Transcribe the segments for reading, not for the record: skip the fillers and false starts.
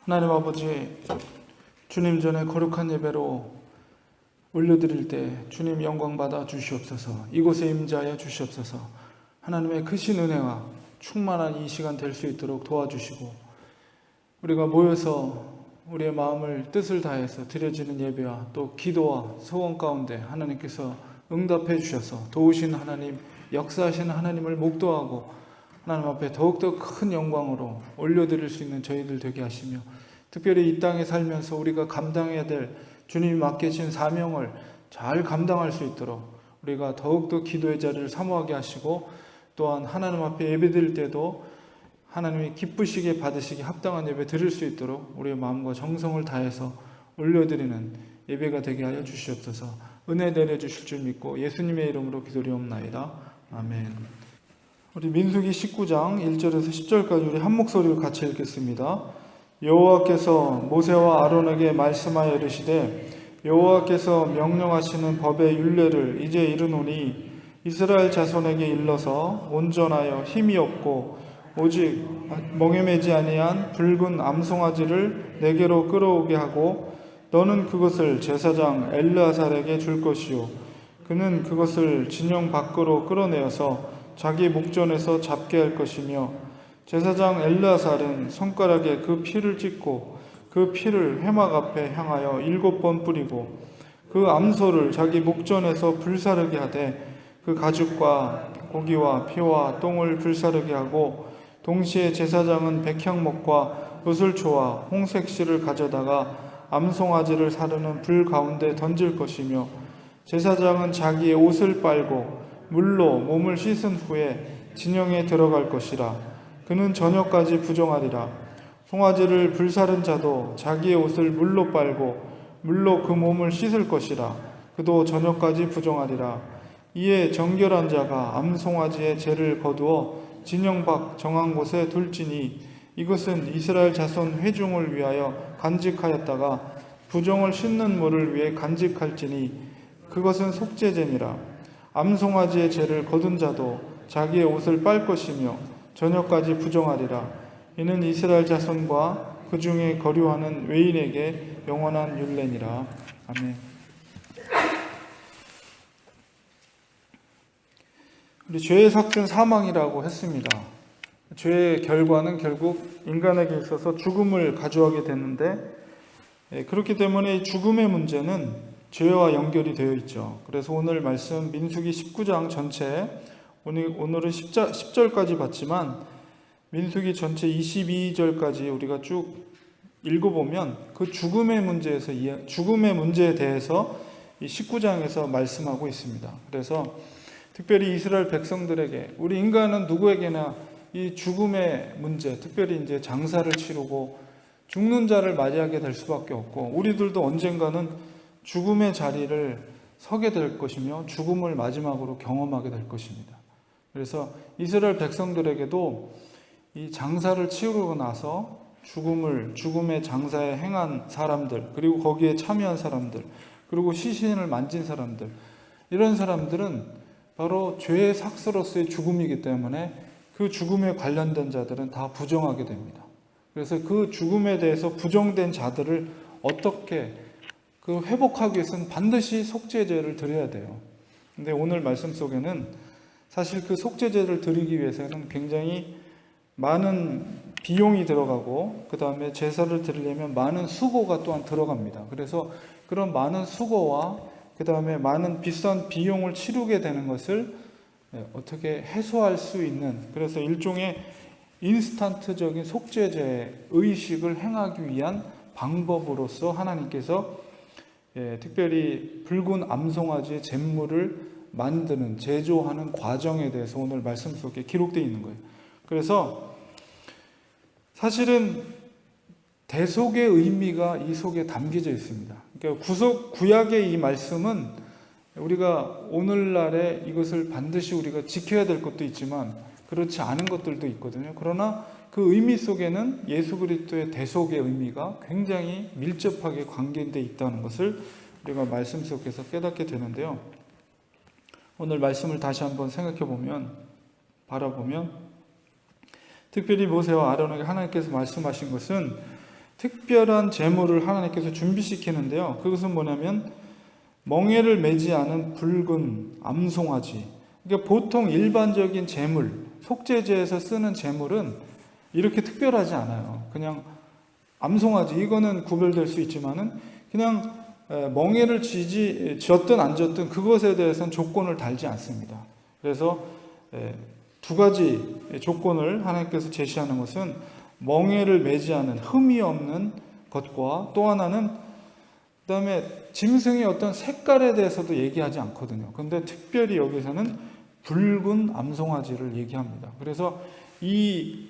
하나님 아버지, 주님 전에 거룩한 예배로 올려드릴 때 주님 영광 받아 주시옵소서. 이곳에 임재하여 주시옵소서. 하나님의 크신 은혜와 충만한 이 시간 될 수 있도록 도와주시고, 우리가 모여서 우리의 마음을 뜻을 다해서 드려지는 예배와 또 기도와 소원 가운데 하나님께서 응답해 주셔서 도우신 하나님, 역사하시는 하나님을 목도하고 하나님 앞에 더욱더 큰 영광으로 올려드릴 수 있는 저희들 되게 하시며, 특별히 이 땅에 살면서 우리가 감당해야 될 주님이 맡기신 사명을 잘 감당할 수 있도록 우리가 더욱더 기도의 자리를 사모하게 하시고, 또한 하나님 앞에 예배드릴 때도 하나님이 기쁘시게 받으시기 합당한 예배 드릴 수 있도록 우리의 마음과 정성을 다해서 올려드리는 예배가 되게 하여 주시옵소서. 은혜 내려주실 줄 믿고 예수님의 이름으로 기도리옵나이다. 아멘. 우리 민수기 19장 1절에서 10절까지 우리 한 목소리로 같이 읽겠습니다. 여호와께서 모세와 아론에게 말씀하여 이르시되, 여호와께서 명령하시는 법의 율례를 이제 이르노니 이스라엘 자손에게 일러서 온전하여 힘이 없고 오직 멍에매지 아니한 붉은 암송아지를 내게로 끌어오게 하고, 너는 그것을 제사장 엘르아살에게 줄 것이요, 그는 그것을 진영 밖으로 끌어내어서 자기 목전에서 잡게 할 것이며, 제사장 엘르아살은 손가락에 그 피를 찍고 그 피를 회막 앞에 향하여 7번 뿌리고, 그 암소를 자기 목전에서 불사르게 하되 그 가죽과 고기와 피와 똥을 불사르게 하고, 동시에 제사장은 백향목과 으슬초와 홍색실을 가져다가 암송아지를 사르는 불 가운데 던질 것이며, 제사장은 자기의 옷을 빨고 물로 몸을 씻은 후에 진영에 들어갈 것이라. 그는 저녁까지 부정하리라. 송아지를 불사른 자도 자기의 옷을 물로 빨고 물로 그 몸을 씻을 것이라. 그도 저녁까지 부정하리라. 이에 정결한 자가 암송아지의 죄를 거두어 진영 밖 정한 곳에 둘지니, 이것은 이스라엘 자손 회중을 위하여 간직하였다가 부정을 씻는 물을 위해 간직할지니 그것은 속죄제니라. 암송아지의 죄를 거둔 자도 자기의 옷을 빨 것이며 저녁까지 부정하리라. 이는 이스라엘 자손과 그 중에 거류하는 외인에게 영원한 율례니라. 아멘. 우리 죄의 삭은 사망이라고 했습니다. 죄의 결과는 결국 인간에게 있어서 죽음을 가져오게 되는데, 그렇기 때문에 죽음의 문제는 죄와 연결이 되어 있죠. 그래서 오늘 말씀 민수기 19장 전체, 오늘은 10절까지 봤지만 민수기 전체 22절까지 우리가 쭉 읽어보면 그 죽음의 문제에 대해서 이 19장에서 말씀하고 있습니다. 그래서 특별히 이스라엘 백성들에게, 우리 인간은 누구에게나 이 죽음의 문제, 특별히 이제 장사를 치르고 죽는 자를 맞이하게 될 수밖에 없고, 우리들도 언젠가는 죽음의 자리를 서게 될 것이며 죽음을 마지막으로 경험하게 될 것입니다. 그래서 이스라엘 백성들에게도 이 장사를 치르고 나서 죽음의 장사에 행한 사람들, 그리고 거기에 참여한 사람들, 그리고 시신을 만진 사람들, 이런 사람들은 바로 죄의 삭스로서의 죽음이기 때문에 그 죽음에 관련된 자들은 다 부정하게 됩니다. 그래서 그 죽음에 대해서 부정된 자들을 어떻게 회복하기 위해서는 반드시 속죄제를 드려야 돼요. 근데 오늘 말씀 속에는 사실 그 속죄제를 드리기 위해서는 굉장히 많은 비용이 들어가고, 그 다음에 제사를 드리려면 많은 수고가 또한 들어갑니다. 그래서 그런 많은 수고와 그 다음에 많은 비싼 비용을 치르게 되는 것을 어떻게 해소할 수 있는, 그래서 일종의 인스턴트적인 속죄제 의식을 행하기 위한 방법으로서 하나님께서 특별히 붉은 암송아지의 잿물을 만드는, 제조하는 과정에 대해서 오늘 말씀 속에 기록되어 있는 거예요. 그래서 사실은 대속의 의미가 이 속에 담겨져 있습니다. 그러니까 구약의 이 말씀은 우리가 오늘날에 이것을 반드시 우리가 지켜야 될 것도 있지만 그렇지 않은 것들도 있거든요. 그러나 그 의미 속에는 예수 그리스도의 대속의 의미가 굉장히 밀접하게 관계되어 있다는 것을 우리가 말씀 속에서 깨닫게 되는데요. 오늘 말씀을 다시 한번 바라보면 특별히 모세와 아론에게 하나님께서 말씀하신 것은 특별한 제물을 하나님께서 준비시키는데요. 그것은 뭐냐면 멍에를 매지 않은 붉은 암송아지. 그러니까 보통 일반적인 제물, 속죄제에서 쓰는 제물은 이렇게 특별하지 않아요. 그냥 암송아지, 이거는 구별될 수 있지만은 그냥 멍에를 지었든 안 지었든 그것에 대해서는 조건을 달지 않습니다. 그래서 두 가지 조건을 하나님께서 제시하는 것은 멍에를 매지 않은 흠이 없는 것과, 또 하나는 그다음에 짐승의 어떤 색깔에 대해서도 얘기하지 않거든요. 그런데 특별히 여기서는 붉은 암송아지를 얘기합니다. 그래서 이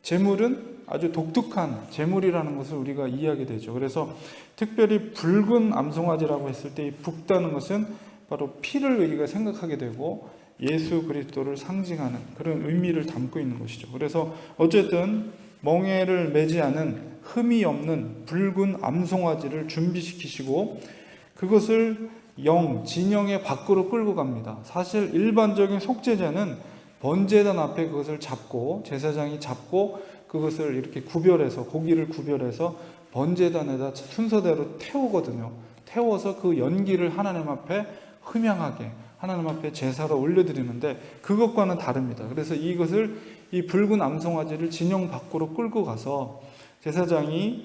제물은 아주 독특한 제물이라는 것을 우리가 이해하게 되죠. 그래서 특별히 붉은 암송아지라고 했을 때 이 붉다는 것은 바로 피를 우리가 생각하게 되고 예수 그리스도를 상징하는 그런 의미를 담고 있는 것이죠. 그래서 어쨌든 멍에를 매지 않은 흠이 없는 붉은 암송아지를 준비시키시고 그것을 진영의 밖으로 끌고 갑니다. 사실 일반적인 속죄제는 번제단 앞에 그것을 잡고 제사장이 잡고 그것을 이렇게 구별해서 고기를 구별해서 번제단에다 순서대로 태우거든요. 태워서 그 연기를 하나님 앞에 흠양하게 하나님 앞에 제사로 올려드리는데 그것과는 다릅니다. 그래서 이것을 이 붉은 암송아지를 진영 밖으로 끌고 가서 제사장이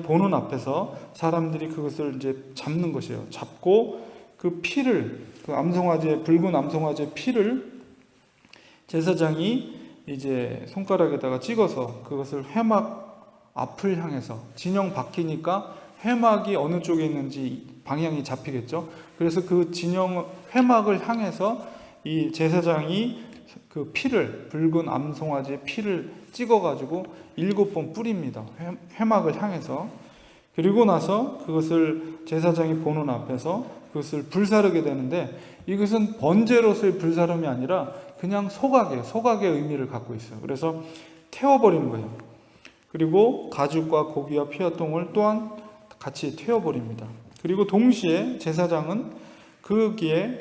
보는 앞에서 사람들이 그것을 이제 잡는 것이에요. 잡고 그 피를, 그 암송아지의, 붉은 암송아지의 피를 제사장이 이제 손가락에다가 찍어서 그것을 회막 앞을 향해서, 진영 밖이니까 회막이 어느 쪽에 있는지 방향이 잡히겠죠. 그래서 그 진영 회막을 향해서 이 제사장이 그 피를, 붉은 암송아지의 피를 찍어가지고 7번 뿌립니다. 회막을 향해서. 그리고 나서 그것을 제사장이 보는 앞에서 그것을 불사르게 되는데, 이것은 번제로서의 불사름이 아니라 그냥 소각의 의미를 갖고 있어요. 그래서 태워버리는 거예요. 그리고 가죽과 고기와 피와 똥을 또한 같이 태워버립니다. 그리고 동시에 제사장은 거기에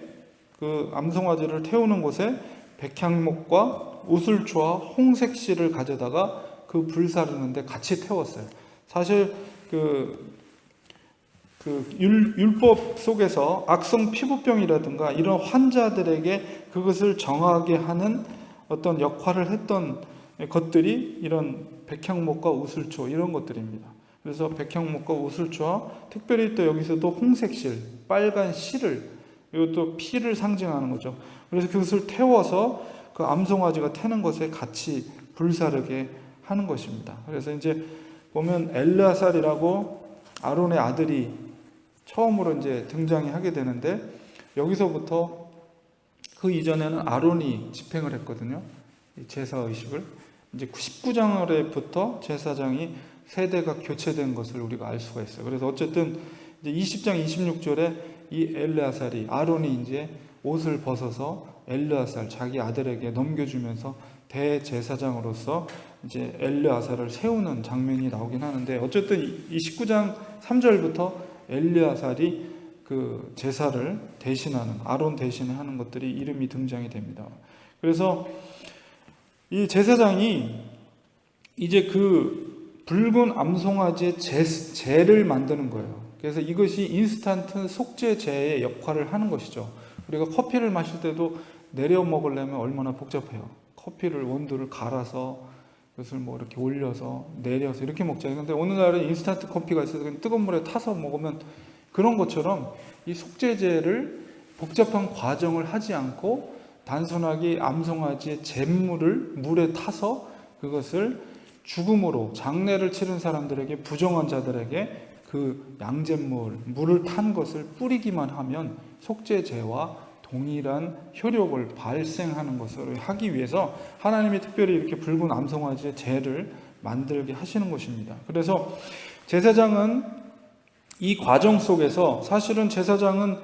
그 암송아지를 태우는 곳에 백향목과 우슬초와 홍색실을 가져다가 그 불사르는데 같이 태웠어요. 사실 율법 속에서 악성 피부병이라든가 이런 환자들에게 그것을 정하게 하는 어떤 역할을 했던 것들이 이런 백향목과 우슬초 이런 것들입니다. 그래서 백향목과 우슬초와 특별히 또 여기서도 홍색실, 빨간 실을, 이것도 피를 상징하는 거죠. 그래서 그것을 태워서 그 암송아지가 태는 것에 같이 불사르게 하는 것입니다. 그래서 이제 보면 엘르아살이라고 아론의 아들이 처음으로 이제 등장이 하게 되는데, 여기서부터 그 이전에는 아론이 집행을 했거든요. 제사 의식을. 이제 19장부터 제사장이 세대가 교체된 것을 우리가 알 수가 있어요. 그래서 어쨌든 이제 20장 26절에 이 엘르아살이, 아론이 이제 옷을 벗어서 엘르아살 자기 아들에게 넘겨주면서 대제사장으로서 이제 엘르아살을 세우는 장면이 나오긴 하는데, 어쨌든 이 19장 3절부터 엘르아살이 그 제사를 대신하는, 아론 대신에 하는 것들이 이름이 등장이 됩니다. 그래서 이 제사장이 이제 그 붉은 암송아지의 제를 만드는 거예요. 그래서 이것이 인스턴트 속죄제의 역할을 하는 것이죠. 우리가 커피를 마실 때도 내려 먹으려면 얼마나 복잡해요. 커피를 원두를 갈아서 그것을 뭐 이렇게 올려서 내려서 이렇게 먹잖아요. 근데 오늘날은 인스턴트 커피가 있어서 그냥 뜨거운 물에 타서 먹으면, 그런 것처럼 이 속죄제를 복잡한 과정을 하지 않고 단순하게 암송아지의 잿물을 물에 타서 그것을 죽음으로 장례를 치른 사람들에게, 부정한 자들에게 그 양잿물, 물을 탄 것을 뿌리기만 하면 속죄제와 동일한 효력을 발생하는 것을 하기 위해서 하나님이 특별히 이렇게 붉은 암송아지의 제를 만들게 하시는 것입니다. 그래서 제사장은 이 과정 속에서, 사실은 제사장은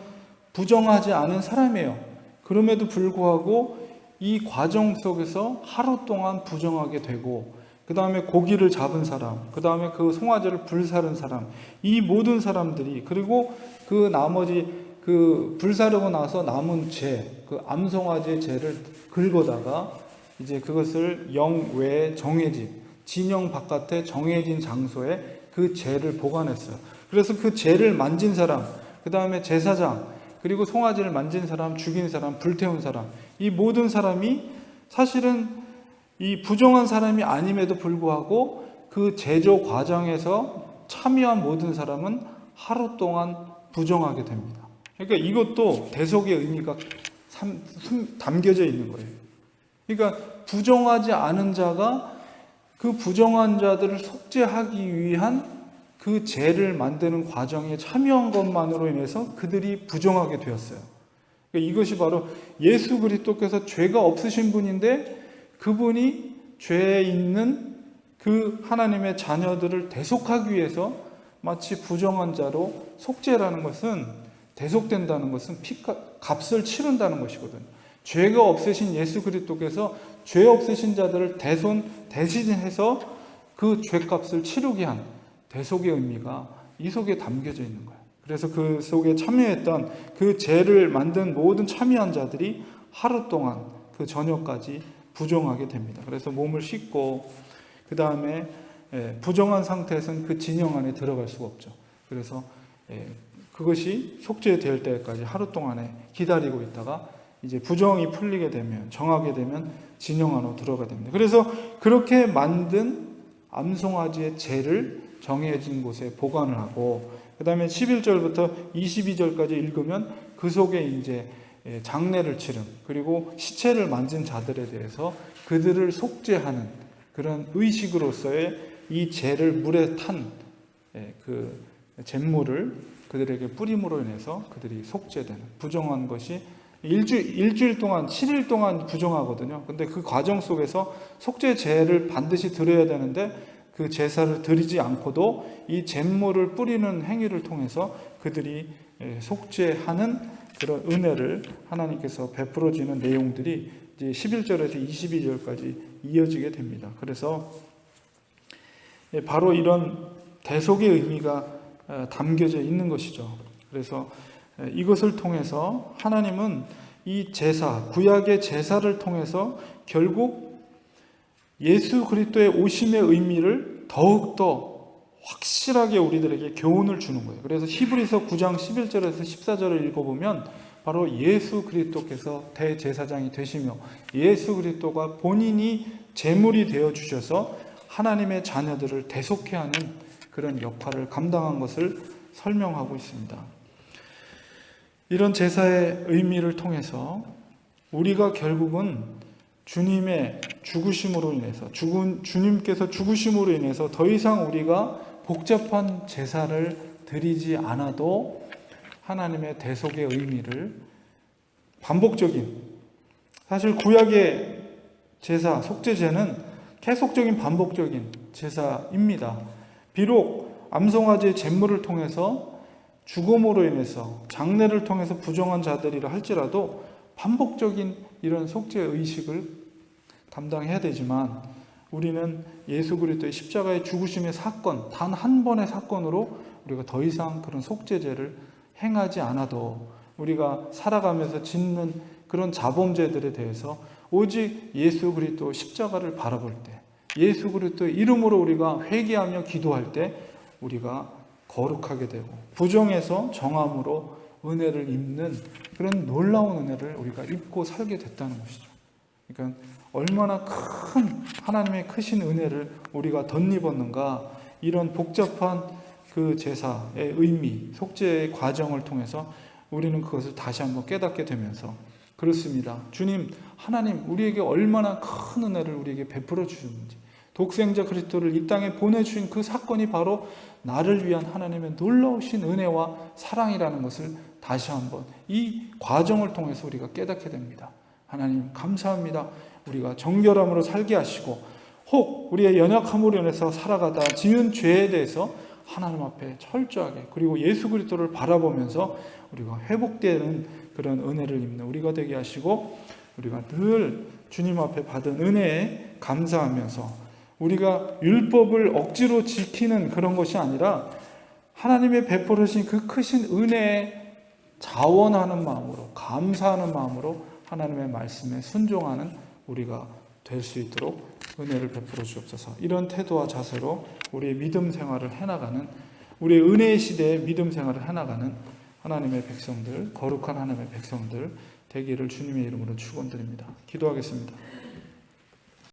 부정하지 않은 사람이에요. 그럼에도 불구하고 이 과정 속에서 하루 동안 부정하게 되고, 그 다음에 고기를 잡은 사람, 그 다음에 그 송아지를 불사른 사람, 이 모든 사람들이, 그리고 그 나머지 그 불사르고 나서 남은 그 암송아지의 죄를 긁어다가 이제 그것을 영외 정회집, 진영 바깥에 정해진 장소에 그 재를 보관했어요. 그래서 그 재를 만진 사람, 그 다음에 제사장, 그리고 송아지를 만진 사람, 죽인 사람, 불태운 사람, 이 모든 사람이 사실은 이 부정한 사람이 아님에도 불구하고 그 제조 과정에서 참여한 모든 사람은 하루 동안 부정하게 됩니다. 그러니까 이것도 대속의 의미가 담겨져 있는 거예요. 그러니까 부정하지 않은 자가 그 부정한 자들을 속죄하기 위한 그 죄를 만드는 과정에 참여한 것만으로 인해서 그들이 부정하게 되었어요. 그러니까 이것이 바로 예수 그리스도께서 죄가 없으신 분인데 그분이 죄에 있는 그 하나님의 자녀들을 대속하기 위해서 마치 부정한 자로 속죄라는 것은, 대속된다는 것은 값을 치른다는 것이거든요. 죄가 없으신 예수 그리스도께서 죄 없으신 자들을 대신해서 그 죄값을 치르게 한 대속의 의미가 이 속에 담겨져 있는 거예요. 그래서 그 속에 참여했던 그 죄를 만든 모든 참여한 자들이 하루 동안 그 저녁까지 부정하게 됩니다. 그래서 몸을 씻고 그 다음에 부정한 상태에서는 그 진영 안에 들어갈 수가 없죠. 그래서 그것이 속죄될 때까지 하루 동안에 기다리고 있다가 이제 부정이 풀리게 되면, 정하게 되면 진영 안으로 들어가게 됩니다. 그래서 그렇게 만든 암송아지의 재를 정해진 곳에 보관을 하고, 그 다음에 11절부터 22절까지 읽으면 그 속에 이제 장례를 치른, 그리고 시체를 만진 자들에 대해서 그들을 속죄하는 그런 의식으로서의 이 재를 물에 탄 그 잿물을 그들에게 뿌림으로 인해서 그들이 속죄되는, 부정한 것이 일주일 동안, 7일 동안 부정하거든요. 근데 그 과정 속에서 속죄제를 반드시 드려야 되는데 그 제사를 드리지 않고도 이 잿물을 뿌리는 행위를 통해서 그들이 속죄하는 그런 은혜를 하나님께서 베풀어 주는 내용들이 이제 11절에서 22절까지 이어지게 됩니다. 그래서 바로 이런 대속의 의미가 담겨져 있는 것이죠. 그래서 이것을 통해서 하나님은 이 제사, 구약의 제사를 통해서 결국 예수 그리스도의 오심의 의미를 더욱더 확실하게 우리들에게 교훈을 주는 거예요. 그래서 히브리서 9장 11절에서 14절을 읽어보면 바로 예수 그리스도께서 대제사장이 되시며 예수 그리스도가 본인이 제물이 되어 주셔서 하나님의 자녀들을 대속케 하는 그런 역할을 감당한 것을 설명하고 있습니다. 이런 제사의 의미를 통해서 우리가 결국은 주님의 죽으심으로 인해서, 주님께서 죽으심으로 인해서 더 이상 우리가 복잡한 제사를 드리지 않아도 하나님의 대속의 의미를 반복적인, 사실 구약의 제사, 속죄제는 계속적인 반복적인 제사입니다. 비록 암송아지의 잿물을 통해서 죽음으로 인해서, 장례를 통해서 부정한 자들이라 할지라도 반복적인 이런 속죄 의식을 감당해야 되지만 우리는 예수 그리스도의 십자가의 죽으심의 사건, 단 한 번의 사건으로 우리가 더 이상 그런 속죄제를 행하지 않아도 우리가 살아가면서 짓는 그런 자범죄들에 대해서 오직 예수 그리스도 십자가를 바라볼 때, 예수 그리스도의 이름으로 우리가 회개하며 기도할 때 우리가 거룩하게 되고 부정에서 정함으로 은혜를 입는 그런 놀라운 은혜를 우리가 입고 살게 됐다는 것이죠. 그러니까 얼마나 큰 하나님의 크신 은혜를 우리가 덧입었는가, 이런 복잡한 그 제사의 의미, 속죄의 과정을 통해서 우리는 그것을 다시 한번 깨닫게 되면서, 그렇습니다. 주님, 하나님 우리에게 얼마나 큰 은혜를 우리에게 베풀어 주셨는지, 독생자 그리스도를 이 땅에 보내주신 그 사건이 바로 나를 위한 하나님의 놀라우신 은혜와 사랑이라는 것을 다시 한번 이 과정을 통해서 우리가 깨닫게 됩니다. 하나님 감사합니다. 우리가 정결함으로 살게 하시고 혹 우리의 연약함으로 인해서 살아가다 지은 죄에 대해서 하나님 앞에 철저하게, 그리고 예수 그리스도를 바라보면서 우리가 회복되는 그런 은혜를 입는 우리가 되게 하시고, 우리가 늘 주님 앞에 받은 은혜에 감사하면서 우리가 율법을 억지로 지키는 그런 것이 아니라 하나님의 베풀으신 그 크신 은혜에 자원하는 마음으로, 감사하는 마음으로 하나님의 말씀에 순종하는 우리가 될 수 있도록 은혜를 베풀어 주옵소서. 이런 태도와 자세로 우리의 믿음 생활을 해나가는, 우리의 은혜의 시대에 믿음 생활을 해나가는 하나님의 백성들, 거룩한 하나님의 백성들 되기를 주님의 이름으로 축원드립니다. 기도하겠습니다.